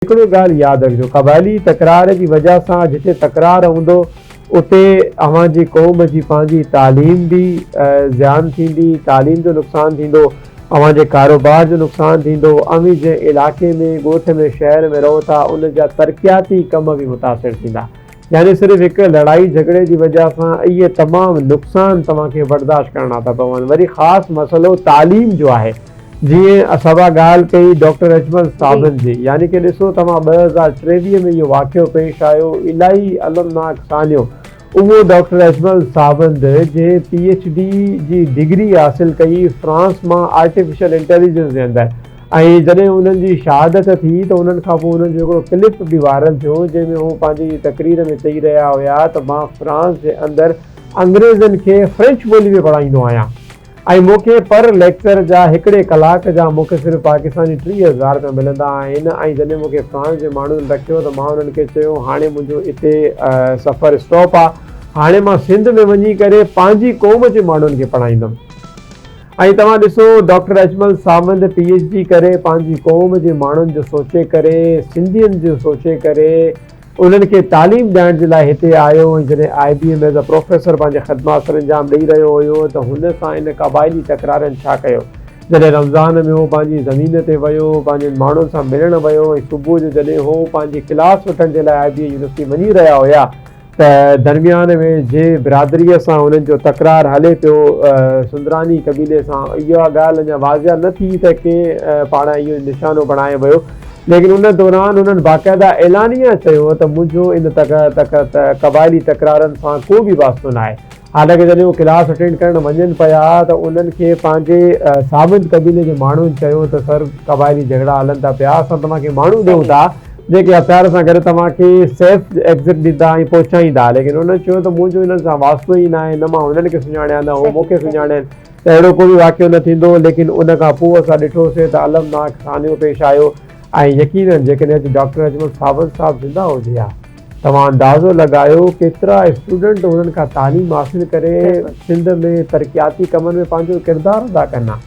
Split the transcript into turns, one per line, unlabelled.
हिकिड़ो ॻाल्हि यादि रखिजो, क़बाइली तकरार जी वजह सां जिते तकरार हूंदो उते अव्हांजी क़ौम जी पंहिंजी तालीम बि ज़ियान थींदी, तालीम जो नुक़सानु थींदो, अव्हांजे कारोबार जो नुक़सानु थींदो, अव्हीं जंहिं इलाइक़े में ॻोठ में शहर में रहो था उन जा तरक़ियाती कम बि मुतासिर थींदा। यानी सिर्फ़ु हिकु लड़ाई झगड़े जी वजह सां इहे तमामु नुक़सान तव्हांखे बर्दाश्त करणा था पवनि। वरी ख़ासि मसइलो तालीम जो आहे। जीअं सभा ॻाल्हि कई डॉक्टर अजमल साबिन जी, यानी कि ॾिसो तव्हां 2023 में इहो वाक़ियो पेश आयो, इलाही अलमनाक सानियो। उहो डॉक्टर अजमल साबिन जे PhD जी डिग्री हासिल कई फ्रांस मां आर्टिफिशियल इंटेलिजेंस जे अंदरि, ऐं जॾहिं उन्हनि जी शहादत थी त उन्हनि खां पोइ उन्हनि जो हिकिड़ो क्लिप बि वायरल थियो जंहिंमें हू पंहिंजी तकरीर में चई रहिया हुया त मां फ्रांस जे अंदरि अंग्रेज़नि खे फ्रेंच ॿोली में पढ़ाईंदो आहियां ऐं मूंखे पर लेक्चर जा हिकिड़े कलाक जा मूंखे सिर्फ़ु पाकिस्तानी 30,000 रुपया मिलंदा आहिनि। ऐं जॾहिं मूंखे फ्रांस जे माण्हुनि रखियो त मां उन्हनि खे चयो हाणे मुंहिंजो हिते सफ़र स्टॉप आहे, हाणे मां सिंध में वञी करे पंहिंजी क़ौम जे माण्हुनि खे पढ़ाईंदुमि। ऐं तव्हां ॾिसो डॉक्टर अजमल साबिन PhD करे पंहिंजी क़ौम जे माण्हुनि जो सोचे करे, सिंधियुनि जो सोचे करे उन्हनि खे तालीम ॾियण जे लाइ हिते आयो। ऐं जॾहिं IBM एज़ अ प्रोफेसर पंहिंजे ख़दमात सर अंजाम ॾेई रहियो हुयो त हुन सां इन क़बाइली तकरारनि छा कयो, जॾहिं रमज़ान में उहो पंहिंजी ज़मीन ते वियो, पंहिंजे माण्हुनि सां मिलणु वियो, ऐं सुबुह जो जॾहिं उहो पंहिंजी क्लास वठण जे लाइ IBM यूनिवर्सिटी वञी रहिया हुया त दरमियान में जे बिरादरीअ सां उन्हनि जो तकरार हले पियो सुंदरानी कबीले सां, इहा ॻाल्हि अञा वाज़िया न थी त के पाण इहो निशानो बणायो वियो, लेकिन उन दौरान उन्हनि बाक़ाइदा ऐलानिया चयो त मुंहिंजो इन क़बाइली तकरारनि सां को बि वास्तो न आहे। हालांकि जॾहिं उहो क्लास अटेंड करणु वञनि पिया त उन्हनि खे पंहिंजे साबिन कबीले जे माण्हुनि चयो त सर क़बाइली झगड़ा हलनि था पिया, असां तव्हांखे माण्हू ॾियूं था जेके हथियार सां गॾु तव्हांखे सेफ एग्ज़िट ॾींदा ऐं पहुचाईंदा, लेकिन उन्हनि चयो त मुंहिंजो हिननि सां वास्तो ई न आहे, न मां हुननि खे सुञाणिया न उहो मूंखे सुञाणनि, त अहिड़ो कोई वाक़ियो न थींदो। लेकिन उन खां पोइ असां ॾिठोसीं त अलमनाक सानियो पेश आयो ऐं यकीनन जेकॾहिं डॉक्टर अजमल साबिन साहिबु ज़िंदा हुजे हा, तव्हां अंदाज़ो लॻायो केतिरा स्टूडेंट उन्हनि खां तालीम हासिल करे सिंध में तरक़ियाती कमनि में पंहिंजो किरदारु अदा कनि हा।